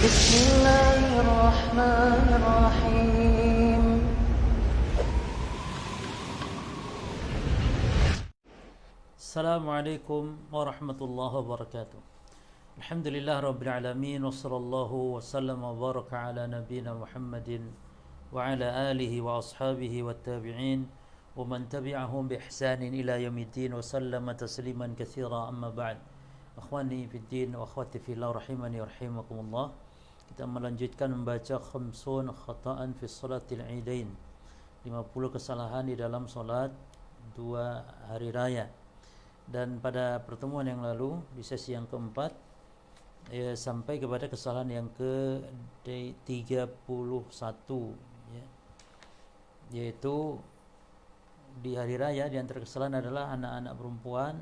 بسم الله الرحمن الرحيم السلام عليكم ورحمة الله وبركاته. الحمد لله رب العالمين وصلى الله وسلم وبارك على نبينا محمد وعلى آله وأصحابه والتابعين ومن تبعهم بإحسان إلى يوم الدين وسلم تسليما كثيرا. أما بعد، أخواني في الدين وأخواتي في الله رحمني ورحمكم الله. Kita melanjutkan membaca khamsun khata'an fi salatil idain, 50 kesalahan di dalam salat dua hari raya. Dan pada pertemuan yang lalu di sesi yang keempat sampai kepada kesalahan yang ke-31 ya, yaitu di hari raya di antara kesalahan adalah anak-anak perempuan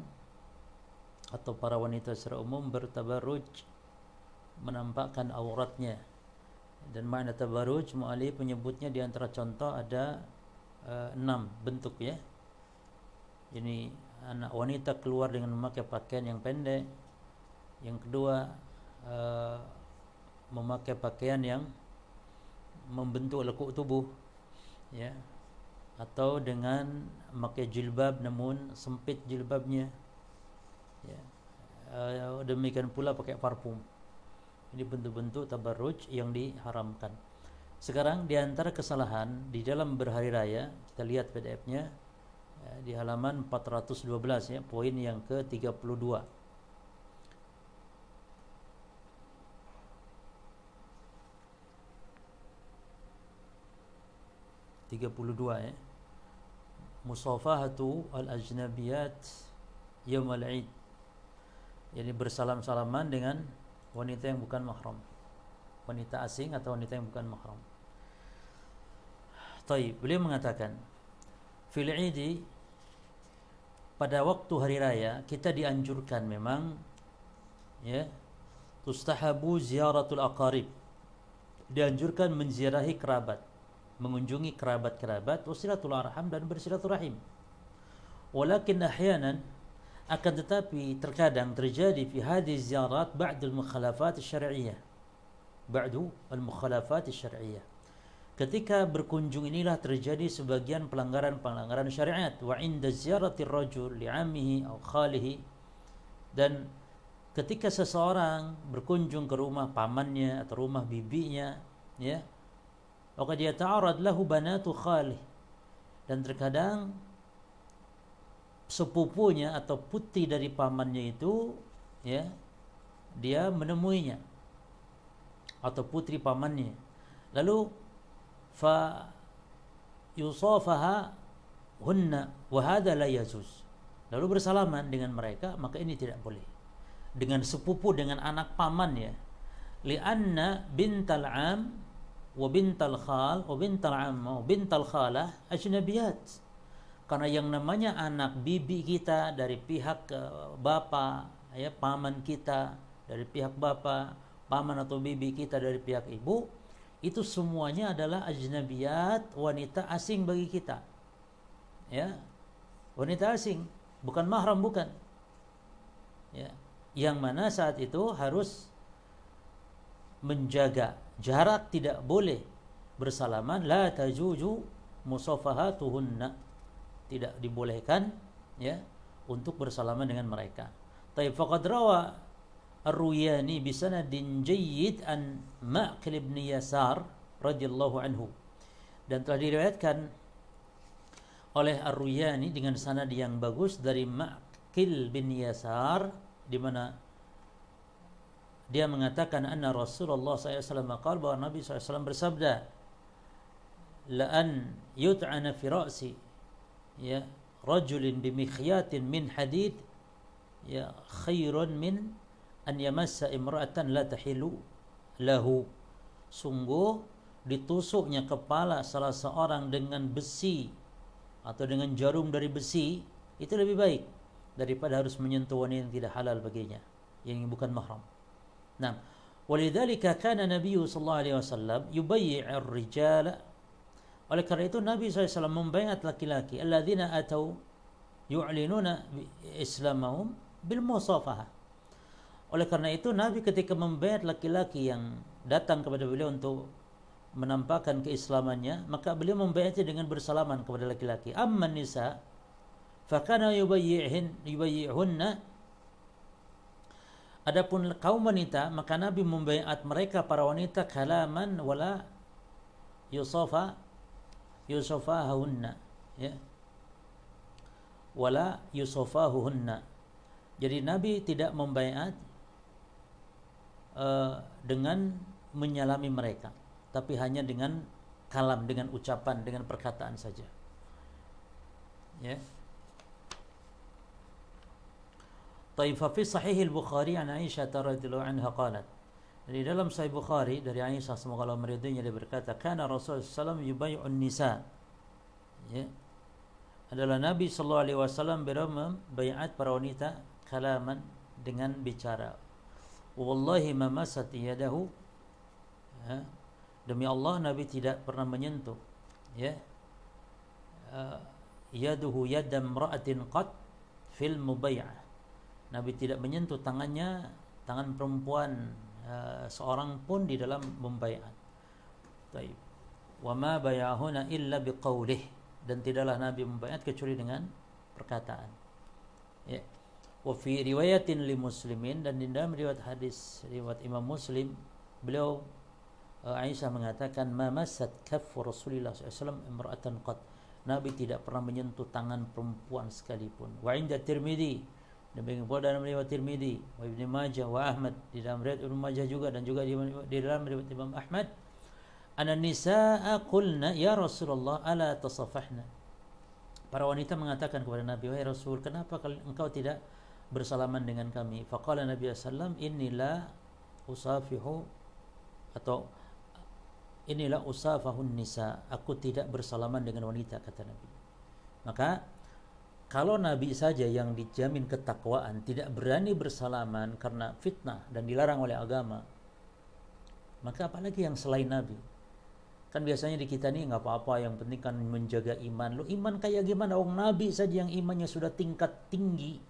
atau para wanita secara umum bertabarruj, menampakkan auratnya. Dan makna tabarruj mu'alif menyebutnya di antara contoh ada 6 bentuk ya. Jadi anak wanita keluar dengan memakai pakaian yang pendek. Yang kedua, memakai pakaian yang membentuk lekuk tubuh ya, atau dengan memakai jilbab namun sempit jilbabnya ya. Demikian pula pakai parfum. Ini bentuk-bentuk tabarruj yang diharamkan. Sekarang di antara kesalahan di dalam berhari raya, kita lihat PDF-nya di halaman 412 ya, poin yang ke-32. Ya. Musafahatu al-ajnabiyat yaum al-Eid. Jadi bersalam-salaman dengan wanita yang bukan mahram, wanita asing atau wanita yang bukan mahram. Taib, beliau mengatakan fil idi, pada waktu hari raya kita dianjurkan memang ya, tustahabu ziyaratul aqarib, dianjurkan menziarahi kerabat, mengunjungi kerabat-kerabat, wasilatul arham, dan bersilaturahim. Walakin ahyanan, akan tetapi terkadang terjadi fi hadhihi ziyarat ba'dul mukhalafat syar'iyyah, ketika berkunjung inilah terjadi sebagian pelanggaran-pelanggaran syariat. Wa inda ziyaratir rajul li'ammihi aw khalihi, dan ketika seseorang berkunjung ke rumah pamannya atau rumah bibinya ya, wa qad yata'arad lahu banatu khalih, dan terkadang sepupunya atau putri dari pamannya itu ya, dia menemuinya, atau putri pamannya, lalu fa yusafaha hunna wa hadha la yajuz, lalu bersalaman dengan mereka, maka ini tidak boleh. Dengan sepupu, dengan anak paman ya, li'anna bintal am wa bintal khal wa bintal amma wa bintal khalah ajnabiyat, karena yang namanya anak bibi kita dari pihak bapa ya, paman kita dari pihak bapa, paman atau bibi kita dari pihak ibu, itu semuanya adalah ajnabiyat, wanita asing bagi kita ya, wanita asing, bukan mahram, bukan ya, yang mana saat itu harus menjaga jarak, tidak boleh bersalaman. La tajuju musafahatuhunna, tidak dibolehkan ya untuk bersalaman dengan mereka. Taib, faqad rawa Ar-Ruyani bi sanadin jayyid an Ma'qil ibn Yasar radhiyallahu anhu, dan telah diriwayatkan oleh Ar-Ruyani dengan sanad yang bagus dari Ma'qil bin Yasar, di mana dia mengatakan anna Rasulullah SAW qala, bahwa Nabi SAW bersabda, la an yut'ana fi ra'si ya rajulin bimikhyatin min hadid ya khairun min an yamassa imra'atan la tahilu lahu, sungguh ditusuknya kepala salah seorang dengan besi atau dengan jarum dari besi itu lebih baik daripada harus menyentuh wanita yang tidak halal baginya, yang bukan mahram. Nah, walidzalika kana Nabi sallallahu alaihi wasallam yubayyi'ur rijala, oleh karena itu Nabi SAW membaiat laki-laki alladzina atau yu'linuna islamahum bil musafahah, Oleh karena itu Nabi ketika membaiat laki-laki yang datang kepada beliau untuk menampakkan keislamannya, maka beliau membaiatnya dengan bersalaman kepada laki-laki. Amman nisa fakana yubayyi'hunna, adapun kaum wanita maka Nabi membaiat mereka para wanita kalaman wala yusafahunna, ya, wala yusafahuhunna. Jadi Nabi tidak membaiat dengan menyalami mereka, tapi hanya dengan kalam, dengan ucapan, dengan perkataan saja. Ya. Taib fa fi sahih al-Bukhari an Aisyah radhiyallahu anha qalat. Di dalam Sahih Bukhari dari Aisyah semoga Allah meridainya, dia berkata, kana Rasulullah sallallahu alaihi wasallam yubay'un nisa. Ya. Adalah Nabi sallallahu alaihi wasallam membaiat para wanita kalaman, dengan bicara. Wallahi ma masat yadahu, ya, demi Allah Nabi tidak pernah menyentuh, ya, yaduhu yadam ra'atin qat fil mubay'ah. Nabi tidak menyentuh tangannya tangan perempuan seorang pun di dalam membaiat. Baik. Wa ma bay'ahuna illa biqaulih, dan tidaklah Nabi membaiat kecuali dengan perkataan. Ya. Wa fi riwayatin li Muslimin, dan di dalam riwayat hadis riwayat Imam Muslim, beliau Aisyah mengatakan ma massat kaffu Rasulillah SAW imra'atan qat. Nabi tidak pernah menyentuh tangan perempuan sekalipun. Wa inda Tirmidzi, demikian pula dalam riwayat Tirmidzi, wa Ibnu Majah wa Ahmad, di dalam riwayat Ibnu Majah juga, dan juga di dalam riwayat Imam Ahmad, ana nisaa qulna ya Rasulullah ala tasafahna. Para wanita mengatakan kepada Nabi, wahai Rasul, kenapa engkau tidak bersalaman dengan kami? Faqala Nabi sallallahu alaihi wasallam, inilah usafihu, atau inilah usafahun nisa, aku tidak bersalaman dengan wanita, kata Nabi. Maka kalau Nabi saja yang dijamin ketakwaan tidak berani bersalaman karena fitnah dan dilarang oleh agama, maka apalagi yang selain Nabi? Kan biasanya di kita nih nggak apa-apa, yang penting kan menjaga iman. Lu iman kayak gimana? Orang Nabi saja yang imannya sudah tingkat tinggi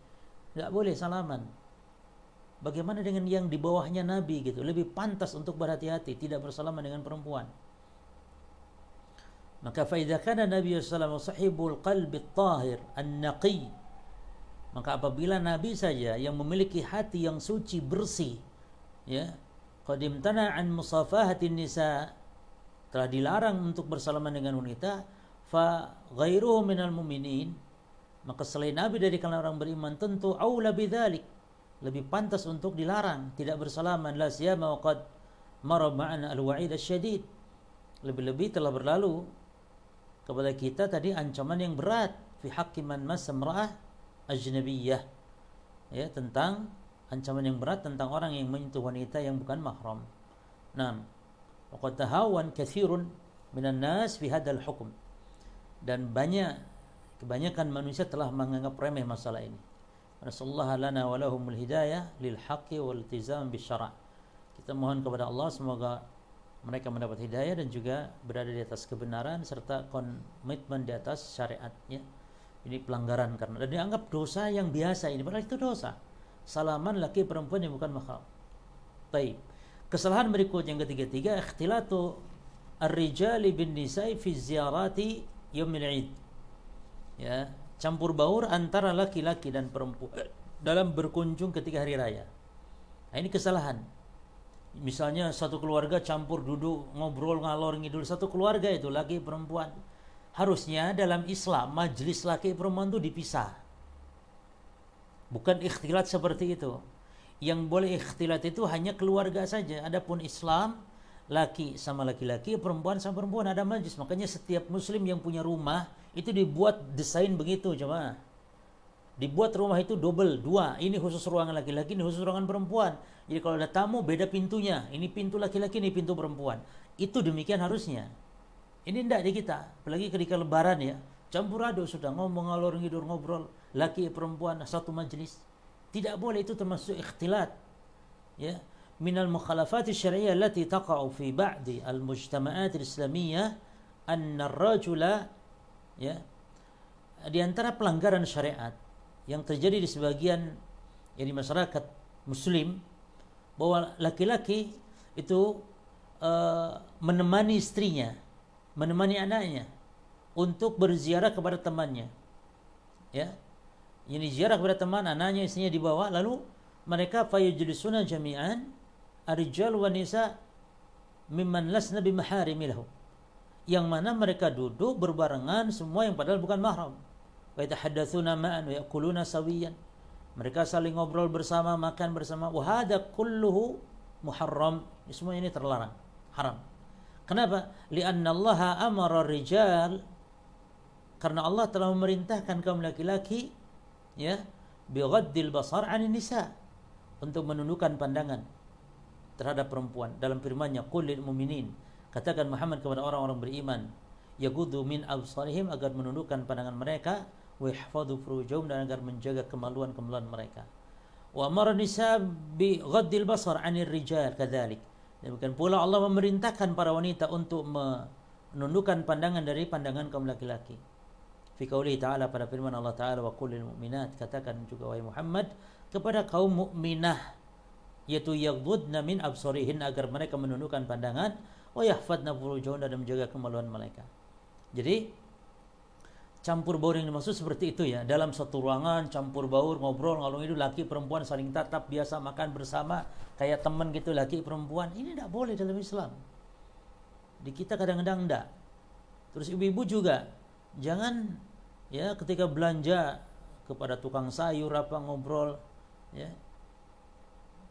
nggak boleh salaman. Bagaimana dengan yang di bawahnya Nabi gitu? Lebih pantas untuk berhati-hati, tidak bersalaman dengan perempuan. Maka fa idza kana Nabi sallallahu alaihi wasallam sahibul qalbi tahir an-naqi, maka apabila Nabi saja yang memiliki hati yang suci bersih, ya, qad imtana an musafahatin nisa, telah dilarang untuk bersalaman dengan wanita, fa ghairuhu minal mu'minin, maka selain Nabi dari kalangan orang beriman tentu aula bidzalik, lebih pantas untuk dilarang tidak bersalaman. La siyama wa qad mara ma'ana al-wa'id asy-syadid, lebih-lebih telah berlalu kepada kita tadi ancaman yang berat fi haqqi man massa imra'ah ajnabiyyah, ya, tentang ancaman yang berat tentang orang yang menyentuh wanita yang bukan mahram. Naam, wa qad tahawan katsirun minan nas fi hadzal hukm, dan kebanyakan manusia telah menganggap remeh masalah ini. Nasallahu lana wa lahumul hidayah lil haqqi wal iltizam bisyara'. Kita mohon kepada Allah semoga mereka mendapat hidayah dan juga berada di atas kebenaran serta komitmen di atas syariatnya. Ini pelanggaran karena dan dianggap dosa yang biasa ini, padahal itu dosa. Salaman laki perempuan yang bukan mahram. Baik. Kesalahan berikut yang ketiga, ikhtilatu ar-rijali bin nisa'i fi ziyarati yaumil 'id. Ya, campur baur antara laki-laki dan perempuan dalam berkunjung ketika hari raya. Nah, ini kesalahan. Misalnya satu keluarga campur duduk ngobrol ngalor ngidul, satu keluarga itu laki perempuan. Harusnya dalam Islam majelis laki perempuan itu dipisah. Bukan ikhtilat seperti itu. Yang boleh ikhtilat itu hanya keluarga saja. Adapun Islam, laki sama laki-laki, perempuan sama perempuan ada majelis. Makanya setiap muslim yang punya rumah itu dibuat desain begitu, jemaah. Dibuat rumah itu double, dua. Ini khusus ruangan laki-laki, ini khusus ruangan perempuan. Jadi kalau ada tamu beda pintunya. Ini pintu laki-laki, ini pintu perempuan. Itu demikian harusnya. Ini tidak di kita. Apalagi ketika lebaran ya. Campur aduk sudah ngomong ngalor ngidur ngobrol. Laki perempuan satu majelis. Tidak boleh, itu termasuk ikhtilat. Ya. Minal mukhalafati syariah allati taqa'u fi ba'di al-mujtama'at al-islamiyyah anna ar-rajula, ya, di antara pelanggaran syariat yang terjadi di sebagian, di masyarakat muslim bahwa laki-laki itu menemani istrinya, menemani anaknya untuk berziarah kepada temannya. Ya. Ini ziarah kepada teman, anaknya, istrinya dibawa, lalu mereka fayajlisuna jami'an ar-rijal wa nisa mimman lasna bimaharimilahu. Yang mana mereka duduk berbarengan semua yang padahal bukan mahram. Wa yatahaddatsuna ma'an wa ya'kuluna sawiyan. Mereka saling ngobrol bersama, makan bersama. Wa hadza kulluhu muharram. Semua ini terlarang, haram. Kenapa? Li'anna Allah amara rijal, karena Allah telah memerintahkan kaum laki-laki ya bighaddil basar 'anil nisa, untuk menundukkan pandangan terhadap perempuan. Dalam firman-Nya, qul lil mu'minin, katakan Muhammad kepada orang-orang beriman, yaghuddu min absarihim, agar menundukkan pandangan mereka, wa yahfadhu furujahum, dan agar menjaga kemaluan-kemaluan mereka. Wa amara nisa bi ghaddil basar 'anil rijal kadzalik. Demikian pula Allah memerintahkan para wanita untuk menundukkan pandangan dari pandangan kaum laki-laki. Fi qouli ta'ala, pada firman Allah Ta'ala, wa qul lil mu'minat, katakan juga wahai Muhammad kepada kaum mukminah, yaitu yaghdudna min absarihin, agar mereka menundukkan pandangan, wa yahfadna furujahun, dan menjaga kemaluan mereka. Jadi campur baur yang dimaksud seperti itu ya, dalam satu ruangan campur baur, ngobrol ngalung itu, laki perempuan saling tatap, biasa makan bersama kayak teman gitu, laki perempuan. Ini tidak boleh dalam Islam. Di kita kadang-kadang enggak. Terus ibu-ibu juga jangan ya ketika belanja kepada tukang sayur apa ngobrol ya,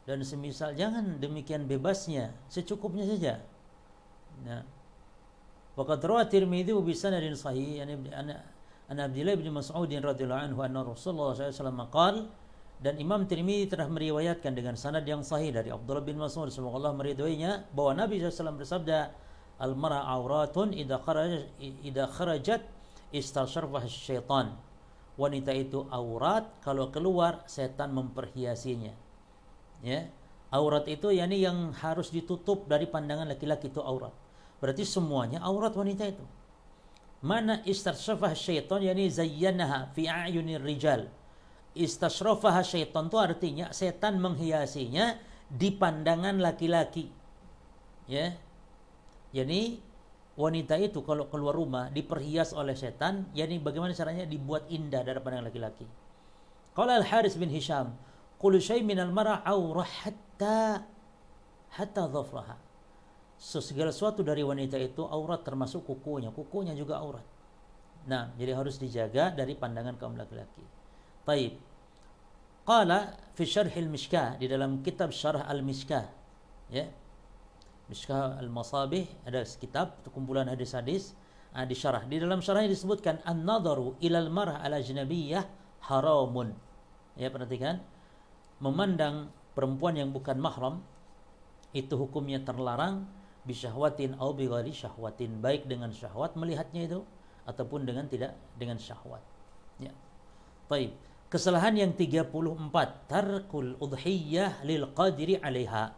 dan semisal, jangan demikian bebasnya, secukupnya saja. Nah, waqad rawa Tirmidzi bi sanadin sahih an Abdullah bin Mas'ud radhiyallahu anhu anna Rasulullah sallallahu alaihi wasallam qala, dan Imam Tirmidzi telah meriwayatkan dengan sanad yang sahih dari Abdullah bin Mas'ud, semoga Allah meridhoinya, bahwa Nabi sallallahu alaihi wasallam bersabda, al-mar'a auratun idza kharajat istasharfah syaitan. Wanita itu aurat, kalau keluar setan memperhiasinya. Ya, aurat itu yakni yang harus ditutup dari pandangan laki-laki, itu aurat. Berarti semuanya aurat wanita itu. Mana istashrafah syaitan, yakni zayyanaha fi a'yunir rijal. Istashrafah syaitan itu artinya setan menghiasinya di pandangan laki-laki. Ya. Yani wanita itu kalau keluar rumah diperhias oleh setan, yakni bagaimana caranya dibuat indah dari pandangan laki-laki. Qala Al-Haris bin Hisham, kullu syai' minal mar'a aurah hatta dhafraha. Segala sesuatu dari wanita itu aurat, termasuk kukunya. Kukunya juga aurat. Nah, jadi harus dijaga dari pandangan kaum laki-laki. Baik. Qala fi syarh al-Mishkah, di dalam kitab Syarah al-Mishkah, ya. Mishkah al-Masabih, ada kitab kumpulan hadis-hadis di syarah. Di dalam syarahnya disebutkan an-nadharu ilal mar'ah al-ajnabiyyah haramun. Ya, perhatikan. Memandang perempuan yang bukan mahram itu hukumnya terlarang, bisyahwatin au bighairi syahwatin, baik dengan syahwat melihatnya itu ataupun dengan tidak dengan syahwat. Ya. Baik. Kesalahan yang 34, tarkul udhiyah lil qadiri 'alaiha.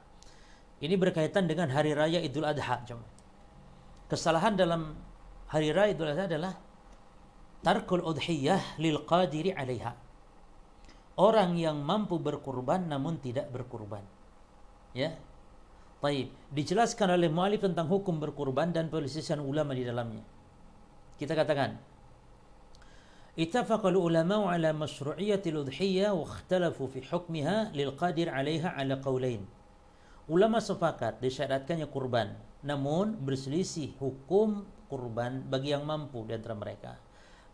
Ini berkaitan dengan hari raya Idul Adha. Kesalahan dalam hari raya Idul Adha adalah tarkul udhiyah lil qadiri 'alaiha. Orang yang mampu berkurban namun tidak berkurban. Ya. Baik, dijelaskan oleh mu'alif tentang hukum berkurban dan perselisihan ulama di dalamnya. Kita katakan, ittafaqal ulama ala masyru'iyyatil udhiyah wa ikhtalafu fi hukmiha lil qadir 'alaiha ala qaulain. Ulama sepakat disyariatkannya kurban, namun berselisih hukum kurban bagi yang mampu di antara mereka.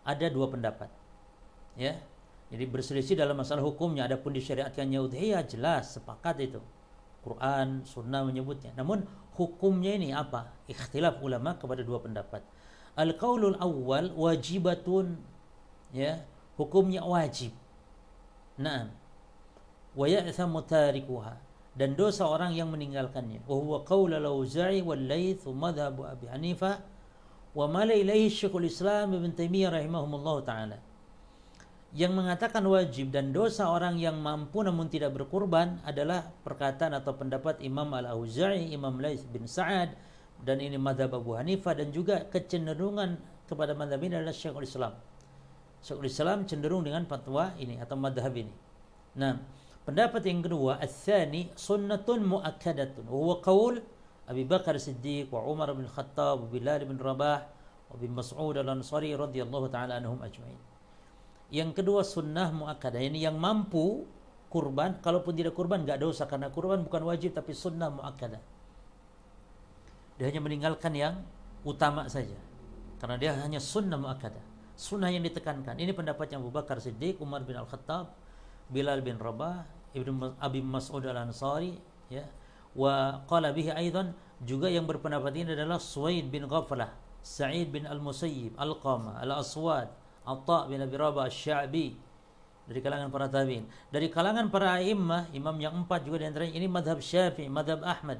Ada dua pendapat. Ya. Jadi berselisih dalam masalah hukumnya, adapun disyariatkannya udhiyah jelas sepakat itu. Quran, sunnah menyebutnya. Namun hukumnya ini apa? Ikhtilaf ulama kepada dua pendapat. Al-qaulul awwal wajibatun, ya, hukumnya wajib. Naam. Wa ya'thamu tarikuha, dan dosa orang yang meninggalkannya. Wa huwa qaul al-Auza'i wal Laits wa madhhab Abi Hanifah wa mala ilaihi Syekhul Islam Ibnu Taimiyah rahimahumullah taala. Yang mengatakan wajib dan dosa orang yang mampu namun tidak berkurban adalah perkataan atau pendapat Imam Al-Auza'i, Imam Laits bin Sa'ad, dan ini madhab Abu Hanifah, dan juga kecenderungan kepada madhab ini adalah Syekhul Islam. Syekhul Islam cenderung dengan fatwa ini atau madhab ini. Nah, Pendapat yang kedua, ats-tsani sunnatun muakkadatun. Huwa qaul Abi Bakar Siddiq wa Umar bin Khattab wa Bilal bin Rabah wa bin Mas'ud al-Ansari radhiyallahu taala anhum ajmain. Yang kedua sunnah muakkadah, ini yang mampu kurban, kalaupun tidak kurban enggak dosa karena kurban bukan wajib tapi sunnah muakkadah. Dia hanya meninggalkan yang utama saja karena dia hanya sunnah muakkadah, sunnah yang ditekankan. Ini pendapat yang Abu Bakar Siddiq, Umar bin Al-Khattab, Bilal bin Rabah, Ibnu Abi Mas'ud al-Ansari, ya. Wa qala bihi aidan, juga yang berpendapat ini adalah Suwaid bin Ghaflah, Sa'id bin Al-Musayyib, Al-Qama, Al-Aswad, Atha bin Abi Rabah Asy-Sya'bi, dari kalangan para tabi'in. Dari kalangan para a'immah, imam yang 4 juga di antaranya ini madhab Syafi'i, madhab Ahmad,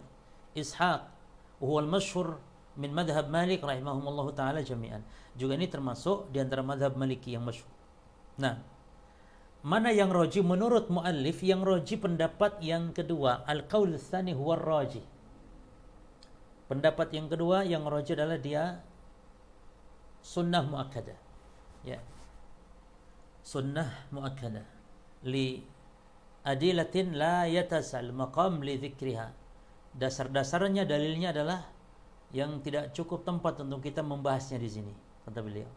Ishaq, huwa al-masyhur min madhab Malik rahimahumullah taala jami'an. Juga ini termasuk di antara madhab Maliki yang masyhur. Nah, mana yang roji menurut muallif? Yang roji pendapat yang kedua, al-qaul tsani huwa ar-raji. Pendapat yang kedua yang roji adalah dia sunnah muakkadah. Ya. Sunnah muakkadah li adilatin la yatasal maqam li dzikriha. Dasar-dasarnya, dalilnya adalah yang tidak cukup tempat untuk kita membahasnya di sini, kata beliau.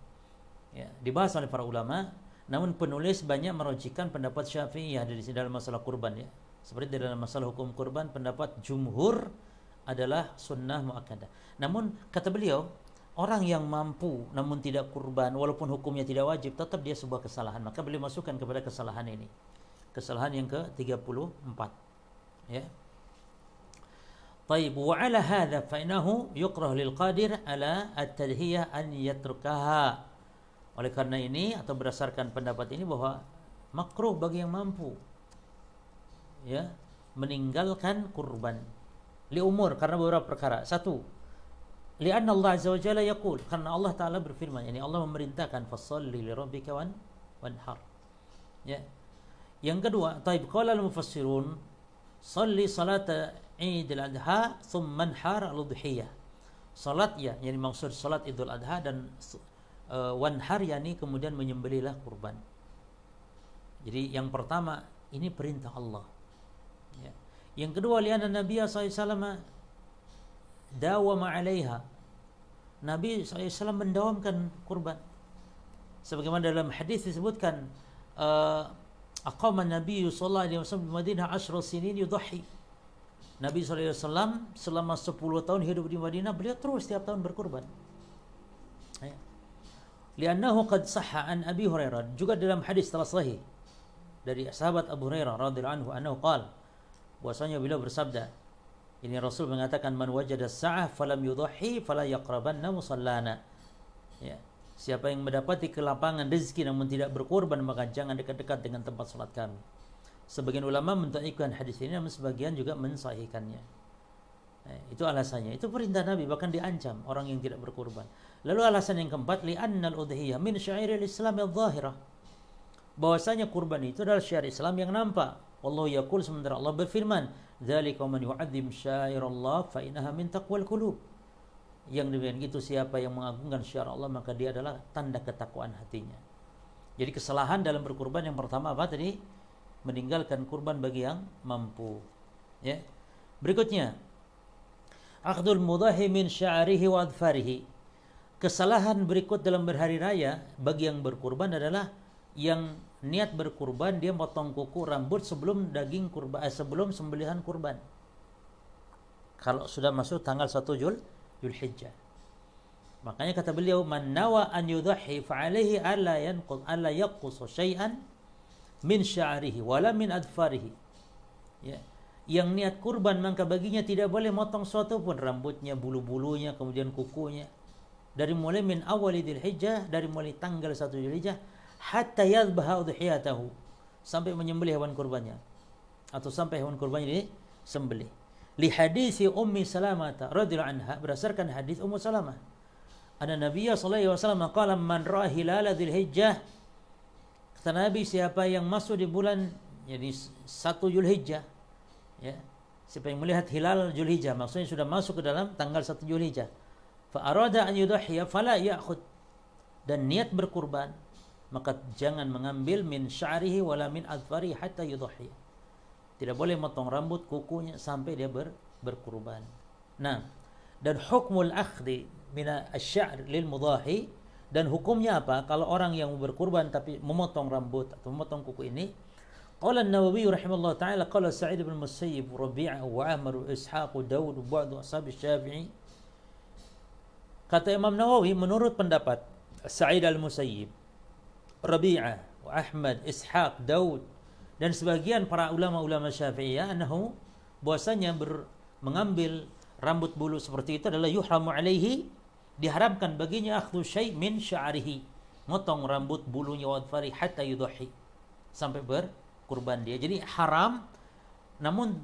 Ya, dibahas oleh para ulama. Namun penulis banyak merujikan pendapat Syafi'iyah dari dalam masalah kurban, ya. Seperti dalam masalah hukum kurban, pendapat jumhur adalah sunnah muakkadah. Namun kata beliau, orang yang mampu namun tidak kurban walaupun hukumnya tidak wajib, tetap dia sebuah kesalahan. Maka beliau masukkan kepada kesalahan ini. Kesalahan yang ke-34. Ya. Taib wa ala hadza fa innahu yukrah lil qadir ala at-tadhiyah an yatrukaha. Oleh karena ini, atau berdasarkan pendapat ini, bahwa makruh bagi yang mampu, ya, meninggalkan kurban li umur, karena beberapa perkara. Satu, li'anna Allah azza wa jalla yaqul, karena Allah taala berfirman, yani Allah memerintahkan fasholli li rabbika wanhar. Ya. Yang kedua, taib qala al-mufassirun shalli salata Idul Adha thumma anhar al-udhiyah. Salat, ya, yang dimaksud salat Idul Adha, dan wanhar, yani kemudian menyembelihlah kurban. Jadi yang pertama ini perintah Allah, ya. Yang kedua, lianna Nabi SAW dawama 'alaiha. Nabi SAW mendawamkan kurban. Sebagaimana dalam hadis disebutkan, aqama Nabi sallallahu alaihi wasallam di Madinah 10 sinin yudhi. Nabi SAW selama 10 tahun hidup di Madinah, beliau terus setiap tahun berkurban. Ya. Li'annahu qad sahha an Abi Hurairah, juga dalam hadis telah sahih dari sahabat Abu Hurairah radhiyallahu anhu annahu qala, bahwasanya beliau bersabda, ini Rasul mengatakan, man wajada sa'ah falam yudhi fala yaqrabanna musallana. Ya, siapa yang mendapati kelapangan rezeki namun tidak berkorban, maka jangan dekat-dekat dengan tempat salat kami. Sebagian ulama mentaikkan hadis ini, namun sebagian juga mensahihkannya. Itu alasannya, itu perintah Nabi, bahkan diancam orang yang tidak berkorban. Lalu alasan yang keempat, li'annal udhiyah min syairil Islam adh-dhahirah, bahwasanya kurban itu adalah syiar Islam yang nampak. Wallahu yaqul, sementara Allah berfirman, dzalika man yu'azzim syairallah fa innaha min taqwal qulub. Yang demikian itu, siapa yang mengagungkan syiar Allah, maka dia adalah tanda ketakwaan hatinya. Jadi kesalahan dalam berkurban yang pertama apa tadi? Meninggalkan kurban bagi yang mampu. Ya. Berikutnya, akhdul mudahi min sya'rihi wa adfarihi. Kesalahan berikut dalam berhari raya bagi yang berkurban adalah yang niat berkurban, dia potong kuku rambut sebelum daging kurban, sebelum sembelihan kurban. Kalau sudah masuk tanggal 1 Zulhijjah. Makanya kata beliau, man nawa an yudhi fa alaihi alla yaqus syai'an min sya'rihi wala min adfarihi. Ya. Yang niat kurban, maka baginya tidak boleh motong suatu pun, rambutnya, bulu-bulunya, kemudian kukunya, dari mulai min awali Dzulhijjah, dari mulai tanggal 1 Dzulhijjah, hatta yadhbaha udhiyatahu, sampai menyembelih hewan kurbannya, atau sampai hewan kurbannya disembelih. Li hadisi Ummi Salamah radhiyallahu anha, berdasarkan hadis Ummu Salamah, anna Nabi sallallahu alaihi wasallam qala, man ra'a hilal Dzulhijjah, kata Nabi, siapa yang masuk di bulan, jadi 1 Dzulhijjah, ya, siapa yang melihat hilal Dzulhijjah, maksudnya sudah masuk ke dalam tanggal 1 Dzulhijjah, fa arada an yudhiya fala ya'khud, dan niat berkurban, maka jangan mengambil min sya'rihi wala min adfarihi hatta yudhiya, Tidak boleh motong rambut, kukunya sampai dia berkurban. Nah, dan hukmul akhdi min asy-sya'r lil mudahi, dan hukumnya apa kalau orang yang berkurban tapi memotong rambut atau memotong kuku ini? Qala an-Nawawi rahimahullah taala qala Sa'id bin Musayyib Rabi'ah wa Amr wa Ishaq wa Daud wa ba'd ashab Syafi'i. Kata Imam Nawawi menurut pendapat Sa'id al-Musayyib, Rabi'ah, wa Ahmad, Ishaq, Daud dan sebagian para ulama-ulama Syafi'iyah, annahu bahwasanya mengambil rambut bulu seperti itu adalah yuhramu alaihi, diharamkan baginya akhdhu syai' min sya'rihi, motong rambut bulunya wa adfari hatta yudhi, sampai berkurban dia. Jadi haram, namun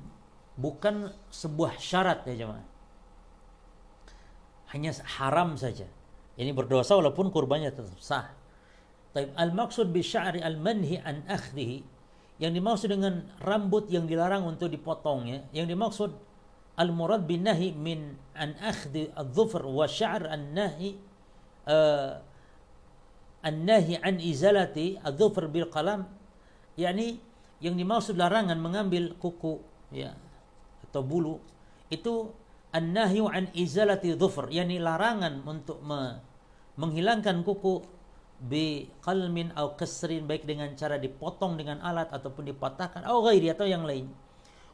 bukan sebuah syarat ya jemaah. Hanya haram saja. Ini berdosa walaupun kurbannya tetap sah. Taib al-maqsud bi sya'ri al-manhi an akhdhihi, yang dimaksud dengan rambut yang dilarang untuk dipotongnya, yang dimaksud al-murad bin nahi min an akhdhi adh-dhufr wa sya'r an-nahi an-nahi an izalati adh-dhufr bil qalam, yakni yang dimaksud larangan mengambil kuku ya atau bulu itu an-nahyu an izalati dhufr, yakni larangan untuk menghilangkan kuku bi qalmin au qasrin, baik dengan cara dipotong dengan alat ataupun dipatahkan, au ghairi atau yang lain.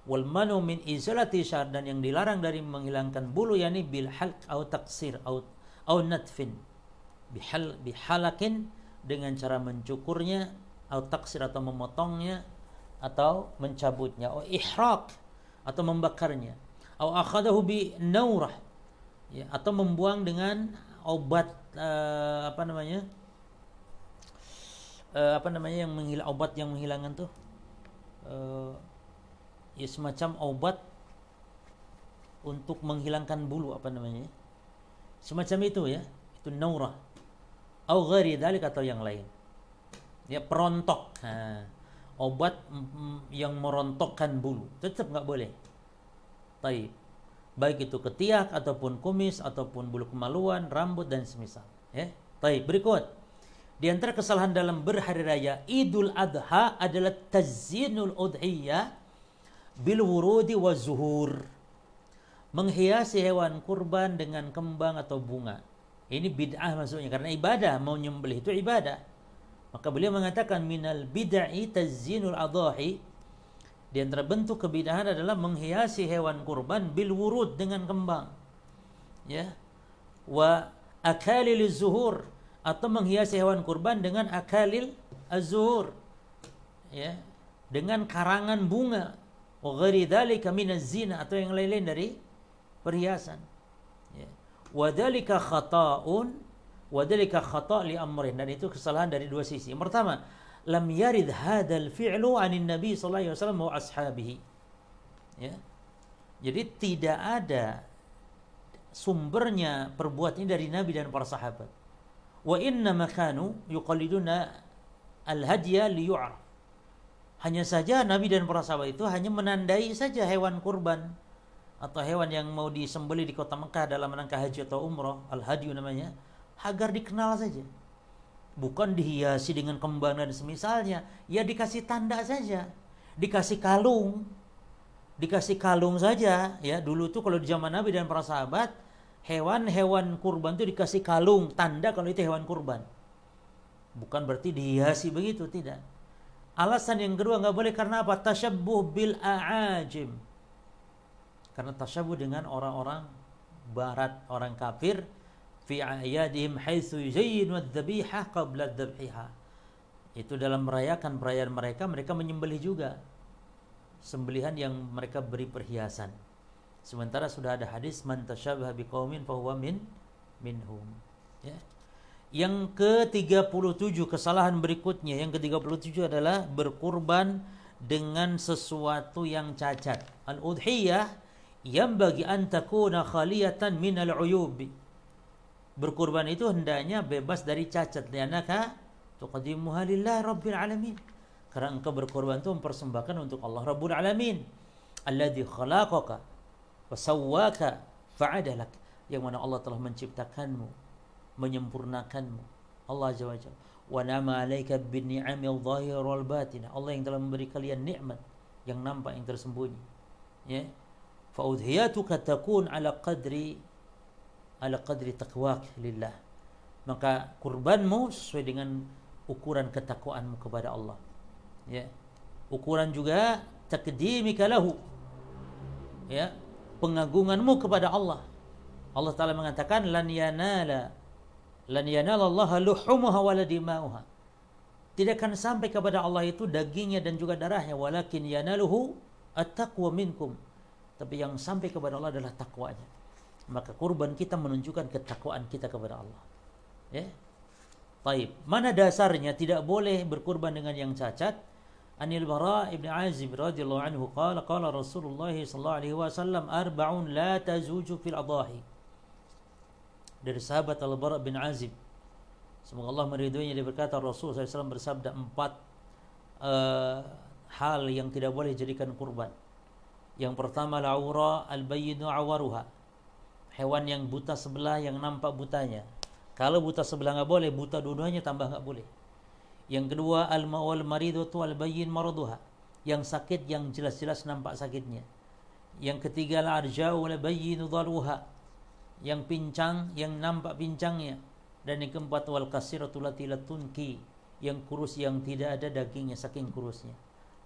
Wal manu min izalati syar, dan yang dilarang dari menghilangkan bulu yakni bil halq au taqsir au natfin, bihalakin dengan cara mencukurnya, au taqsir atau memotongnya atau mencabutnya, au ihraq atau membakarnya, au akhadahu bi naurah ya, atau membuang dengan obat yang obat yang menghilangkan tuh ya semacam obat untuk menghilangkan bulu, semacam itu ya, itu naurah au ghairi dzalik atau yang lain ya, perontok. Obat yang merontokkan bulu tetap nggak boleh. Baik itu ketiak ataupun kumis ataupun bulu kemaluan, rambut dan semisal ya. Berikut di antara kesalahan dalam berhari raya Idul Adha adalah tazyinul udhiyah bil wurudi wa zuhur, menghiasi hewan kurban dengan kembang atau bunga. Ini bid'ah maksudnya, karena ibadah, mau nyembelih itu ibadah. Maka beliau mengatakan minal bid'ah tazyinul adhahi, di antara bentuk kebid'ahan adalah menghiasi hewan kurban bil wurud, dengan kembang ya, wa akalil zuhur, atau menghiasi hewan kurban dengan akalil az-zuhur ya, dengan karangan bunga, wa ghairi dzalika minaz zina, atau yang lain-lain dari perhiasan ya. Wa dzalika khata'un wa dzalika khata' li amrin, dan itu kesalahan dari dua sisi. Yang pertama, lam yarid hadzal fi'lu 'anin nabi sallallahu alaihi wasallam wa ashabihi ya. Jadi tidak ada sumbernya perbuatan ini dari nabi dan para sahabat. Wa inna makanu yuqalliduna al-hadya liyu'raf, hanya saja nabi dan para sahabat itu hanya menandai saja hewan kurban atau hewan yang mau disembelih di kota Mekah dalam rangka haji atau umrah, al-hadyu namanya, agar dikenal saja, bukan dihiasi dengan kembang dan semisalnya. Ya dikasih tanda saja, dikasih kalung saja ya. Dulu tuh kalau di zaman nabi dan para sahabat, hewan-hewan kurban itu dikasih kalung, tanda kalau itu hewan kurban. Bukan berarti dihiasi begitu, tidak. Alasan yang kedua nggak boleh karena apa? Tasyabbuh bil a'ajim, karena tasyabbuh dengan orang-orang barat, orang kafir, fi a'yadihim haitsu yuzayyinu adh-dhabihah qabla adh-dhabhiha. Itu dalam merayakan perayaan mereka menyembelih juga, sembelihan yang mereka beri perhiasan. Sementara sudah ada hadis man tasyabaha biqaumin fahuwa minhum ya. Yang ke-37 kesalahan berikutnya, yang ke-37 adalah berkurban dengan sesuatu yang cacat. Al-udhiyah yanbaghi an takuna khaliyatan minal uyub, berkurban itu hendaknya bebas dari cacat. Lianaka tuqaddimuha lillahi rabbil alamin, karena engkau berkorban itu mempersembahkan untuk Allah Rabbul Alamin, alladzi khalaqaka wa sawwaka fa'adalak, yang mana Allah telah menciptakanmu, menyempurnakanmu. Allah Azza wa Jalla, wa nama 'alaika bin ni'amil dhahirah wal batinah, Allah yang telah memberi kalian nikmat yang nampak, yang tersembunyi. Ya. Fa udhiyatuka takun ala qadri taqwak lillah. Maka kurbanmu sesuai dengan ukuran ketakwaanmu kepada Allah. Ya. Ukuran juga taqdimika lahu. Ya, pengagunganmu kepada Allah. Allah Ta'ala mengatakan lan yanala Allah luhumuha wala dima'uha. Tidak akan sampai kepada Allah itu dagingnya dan juga darahnya, walakin yanaluhu at-taqwa minkum. Tapi yang sampai kepada Allah adalah takwanya. Maka kurban kita menunjukkan ketakwaan kita kepada Allah. Ya. Baik, mana dasarnya tidak boleh berkurban dengan yang cacat? Anil Bara ibn Azib radhiyallahu anhu qala qala Rasulullah sallallahu alaihi wasallam arba'un la tazuju fil adahi. Dari sahabat Al-Bara bin Azib, semoga Allah meridhoinya, dia berkata Rasulullah SAW bersabda 4 hal yang tidak boleh dijadikan kurban. Yang pertama al-aura al-bayyinu awaruha, hewan yang buta sebelah, yang nampak butanya. Kalau buta sebelah enggak boleh, buta dua-duanya tambah enggak boleh. Yang kedua al-ma'wal maridatu al-bayyin maraduha, yang sakit yang jelas-jelas nampak sakitnya. Yang ketiga al-arja'u al-bayyinu dharuha, yang pincang yang nampak pincangnya. Dan yang keempat wal kasiratu lati latunki, yang kurus yang tidak ada dagingnya saking kurusnya.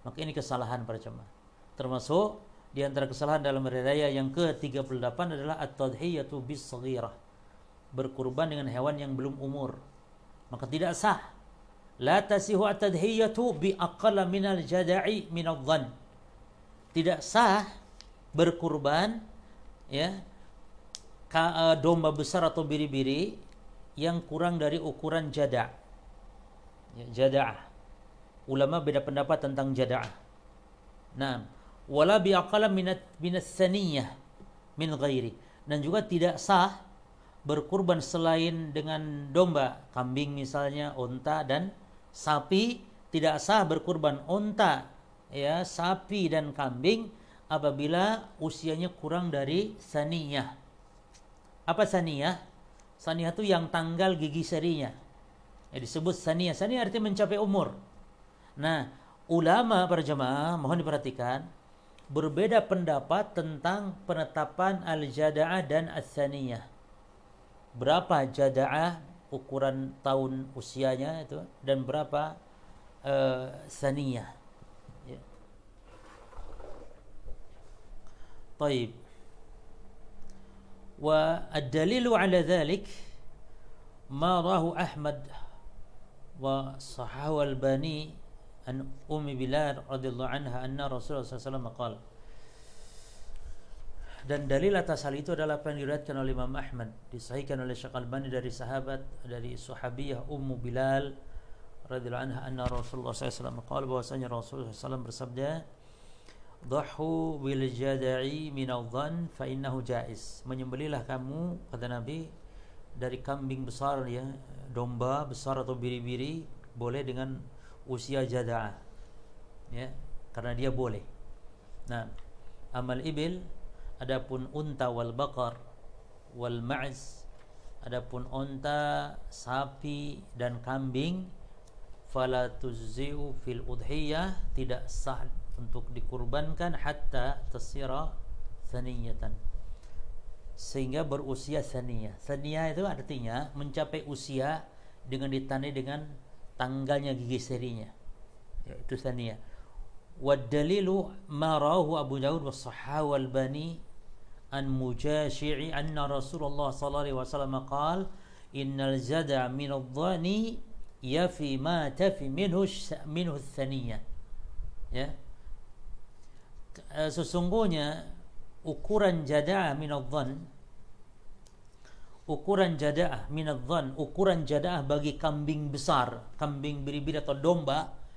Maka ini kesalahan para jemaah. Termasuk di antara kesalahan dalam hari raya yang ke-38 adalah at-tadhiyatu bis-shaghirah, berkurban dengan hewan yang belum umur. Maka tidak sah. La tasihu at-tadhiyatu bi aqalla minal jada'i minadh-dhann. Tidak sah berkurban ya domba besar atau biri-biri yang kurang dari ukuran jada'. Ya, jada'ah. Ulama beda pendapat tentang jada'ah. Nah, wala bi aqalla minas saniyah min ghairi. Dan juga tidak sah berkurban selain dengan domba, kambing misalnya, unta dan sapi. Tidak sah berkurban unta, ya, sapi dan kambing apabila usianya kurang dari saniyah. Apa saniyah? Saniyah itu yang tanggal gigi serinya. Ya, disebut saniyah. Saniyah artinya mencapai umur. Nah, ulama para jemaah mohon diperhatikan, berbeda pendapat tentang penetapan al-jada'ah dan as-saniyah. Berapa jada'ah ukuran tahun usianya itu, dan berapa saniyah. Ya. Baik. Wa ad-dalilu ala dhalik ma rahu Ahmad wa sahahu al-Albani an Ummi Bilal radhiyallahu anha anna Rasulullah sallallahu alaihi wasallam qala. Dan dalil atas hal itu adalah apa yang diriwayatkan oleh Imam Ahmad, disahihkan oleh Syekh Al-Albani dari sahabat, dari sahabiyah Ummu Bilal radhiyallahu anha anna Rasulullah sallallahu alaihi wasallam qala, bahwasanya Rasulullah sallallahu bersabda, "Dhahu bil jada'i min adh-dhann fa innahu jaiz." Menyembelihlah kamu, kata Nabi, dari kambing besar, ya, domba besar atau biri-biri, boleh dengan usia jada'ah. Ya, karena dia boleh. Nah, amal ibil, adapun unta wal baqar wal ma'z, adapun unta, sapi dan kambing, fala tuzzi'u fil udhiyah, tidak sah untuk dikurbankan hatta tasira saniyatan, sehingga berusia saniyah. Saniyah itu artinya mencapai usia dengan ditandai dengan tanggalnya gigi serinya, yaitu saniyah. Wad dalilu ma rawahu Abu Dawud wa sahahu al-Albani an Mujashi'i anna Rasulullah sallallahu alaihi wasallam qala innal jada' min adh-dhani yafi ma tafi minhu thaniyah. Ya, sesungguhnya ukuran jada'ah min adh-dhann, ukuran jada'ah bagi kambing besar, kambing biri-biri atau domba,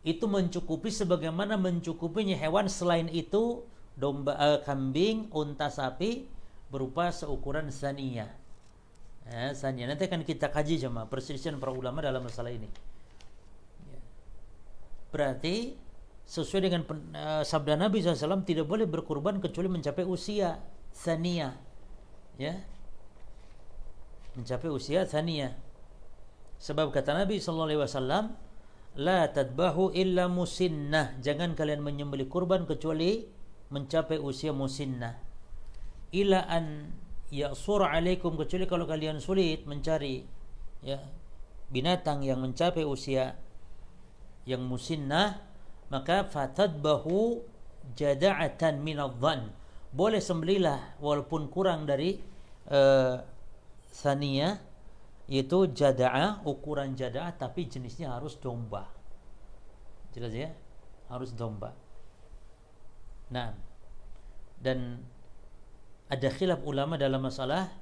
itu mencukupi sebagaimana mencukupinya hewan selain itu, domba, kambing, unta, sapi, berupa seukuran saniyah. Ya, saniyah. Nanti akan kita kaji jemaah perselisihan para ulama dalam masalah ini. Ya. Berarti sesuai dengan sabda Nabi SAW, tidak boleh berkurban kecuali mencapai usia saniyah. Ya, mencapai usia saniyah. Sebab kata Nabi SAW, la tadbahu illa musinnah, jangan kalian menyembelih kurban kecuali mencapai usia musinnah. Ila an ya'sur alaikum, kecuali kalau kalian sulit mencari ya binatang yang mencapai usia yang musinnah, maka fatadbahu jada'atan minadh-dhann, boleh sembelilah walaupun kurang dari saniyah, yaitu jada'ah, ukuran jada'ah, tapi jenisnya harus domba. Jelas ya? Harus domba. Nah, dan ada khilaf ulama dalam masalah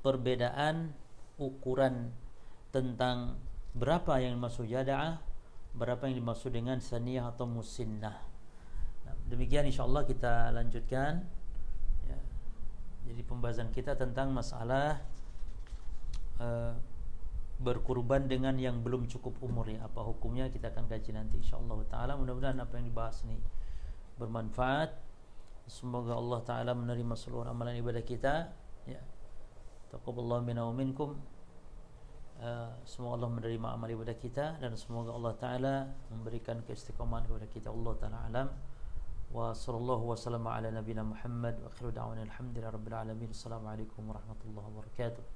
perbedaan ukuran tentang berapa yang dimaksud jada'ah, berapa yang dimaksud dengan saniyah atau musinnah. Nah, demikian insyaallah kita lanjutkan ya. Jadi pembahasan kita tentang masalah berkurban dengan yang belum cukup umur ya, apa hukumnya kita akan kaji nanti insyaallah taala. Mudah-mudahan apa yang dibahas ini bermanfaat. Semoga Allah taala menerima seluruh amalan ibadah kita ya. Taqabbalallahu minna wa minkum. Semoga Allah menerima amal ibadah kita dan semoga Allah taala memberikan keistiqomahan kepada kita. Allah taala alam. Wa sallallahu wa sallama ala nabiyina Muhammad wa akhiru da'wana alhamdulillahi rabbil alamin. Assalamualaikum warahmatullahi wabarakatuh.